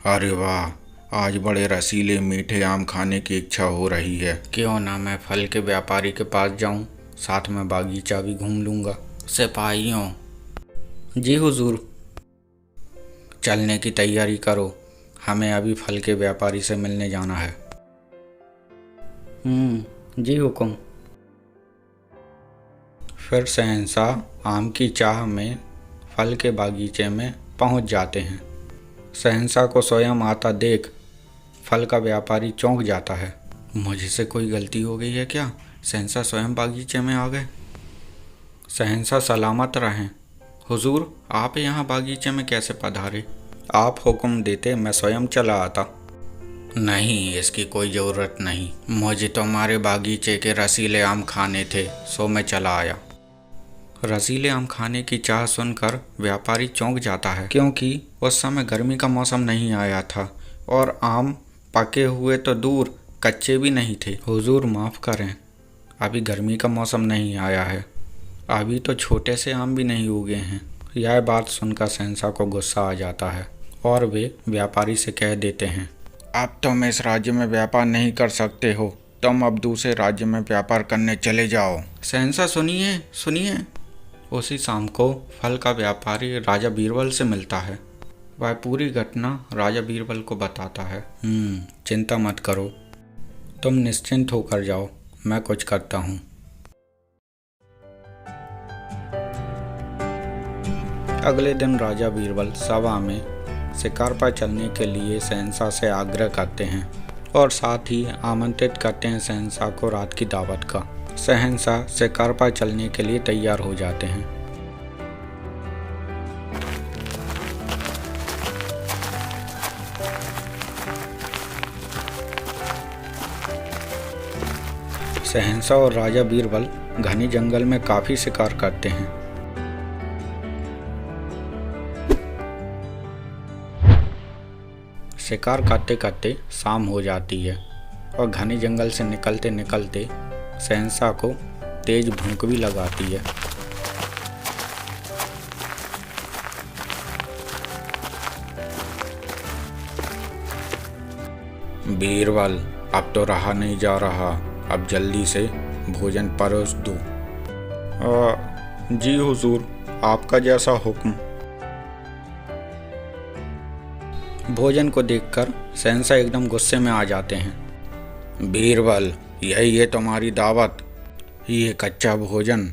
अरे वाह, आज बड़े रसीले मीठे आम खाने की इच्छा हो रही है। क्यों ना मैं फल के व्यापारी के पास जाऊं, साथ में बागीचा भी घूम लूंगा। सिपाहियों। जी हुजूर। चलने की तैयारी करो, हमें अभी फल के व्यापारी से मिलने जाना है। जी हुक्म। फिर शहंशाह आम की चाह में फल के बागीचे में पहुंच जाते हैं। शहंशाह को स्वयं आता देख फल का व्यापारी चौंक जाता है। मुझसे कोई गलती हो गई है क्या? शहंशाह स्वयं बागीचे में आ गए। शहंशाह सलामत रहें। हुजूर, आप यहाँ बागीचे में कैसे पधारे? आप हुक्म देते मैं स्वयं चला आता। नहीं, इसकी कोई ज़रूरत नहीं। मुझे तुम्हारे बागीचे के रसीले आम खाने थे, सो मैं चला आया। रसीले आम खाने की चाह सुनकर व्यापारी चौंक जाता है, क्योंकि उस समय गर्मी का मौसम नहीं आया था और आम पके हुए तो दूर, कच्चे भी नहीं थे। हुजूर माफ़ करें, अभी गर्मी का मौसम नहीं आया है, अभी तो छोटे से आम भी नहीं उगे हैं। यह बात सुनकर शहंशाह को गुस्सा आ जाता है और वे व्यापारी से कह देते हैं, अब तुम इस राज्य में व्यापार नहीं कर सकते हो, तुम अब दूसरे राज्य में व्यापार करने चले जाओ। शहंशाह सुनिए सुनिए। उसी शाम को फल का व्यापारी राजा बीरबल से मिलता है। वह पूरी घटना राजा बीरबल को बताता है। चिंता मत करो, तुम निश्चिंत होकर जाओ, मैं कुछ करता हूँ। अगले दिन राजा बीरबल सभा में शिकार पर चलने के लिए शहंशाह से आग्रह करते हैं और साथ ही आमंत्रित करते हैं शहंशाह को रात की दावत का। शहंशाह शिकार पर चलने के लिए तैयार हो जाते हैं। शहंशाह और राजा बीरबल घने जंगल में काफ़ी शिकार करते हैं। शिकार करते करते शाम हो जाती है और घने जंगल से निकलते निकलते शहंशाह को तेज भूख भी लगाती है। बीरबल, अब तो रहा नहीं जा रहा, अब जल्दी से भोजन परोस दो। जी हुजूर, आपका जैसा हुक्म। भोजन को देखकर शहंशाह एकदम गुस्से में आ जाते हैं। बीरबल, यही है तुम्हारी दावत? ये कच्चा भोजन,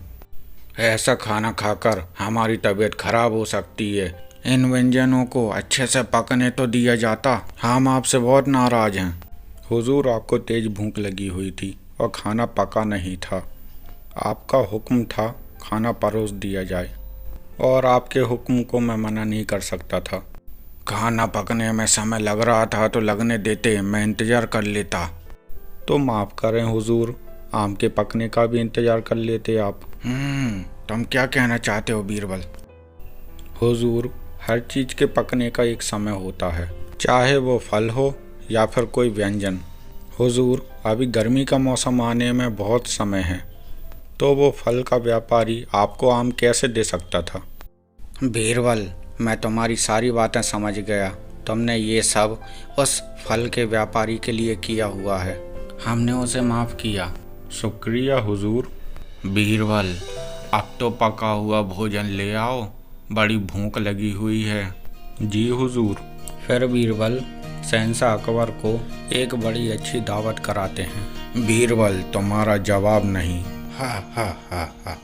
ऐसा खाना खाकर हमारी तबीयत खराब हो सकती है। इन व्यंजनों को अच्छे से पकने तो दिया जाता, हम आपसे बहुत नाराज हैं। हुजूर, आपको तेज भूख लगी हुई थी और खाना पका नहीं था। आपका हुक्म था खाना परोस दिया जाए और आपके हुक्म को मैं मना नहीं कर सकता था। खाना पकने में समय लग रहा था तो लगने देते, मैं इंतज़ार कर लेता। तो माफ़ करें हुजूर, आम के पकने का भी इंतज़ार कर लेते आप। तुम क्या कहना चाहते हो बीरबल? हुजूर, हर चीज़ के पकने का एक समय होता है, चाहे वो फल हो या फिर कोई व्यंजन। हुजूर, अभी गर्मी का मौसम आने में बहुत समय है, तो वो फल का व्यापारी आपको आम कैसे दे सकता था? बीरबल, मैं तुम्हारी सारी बातें समझ गया। तुमने ये सब उस फल के व्यापारी के लिए किया हुआ है, हमने उसे माफ़ किया। शुक्रिया हुजूर। बीरबल, अब तो पका हुआ भोजन ले आओ, बड़ी भूख लगी हुई है। जी हुजूर। फिर बीरबल शहंशाह अकबर को एक बड़ी अच्छी दावत कराते हैं। बीरबल, तुम्हारा जवाब नहीं। हा हा हा हा।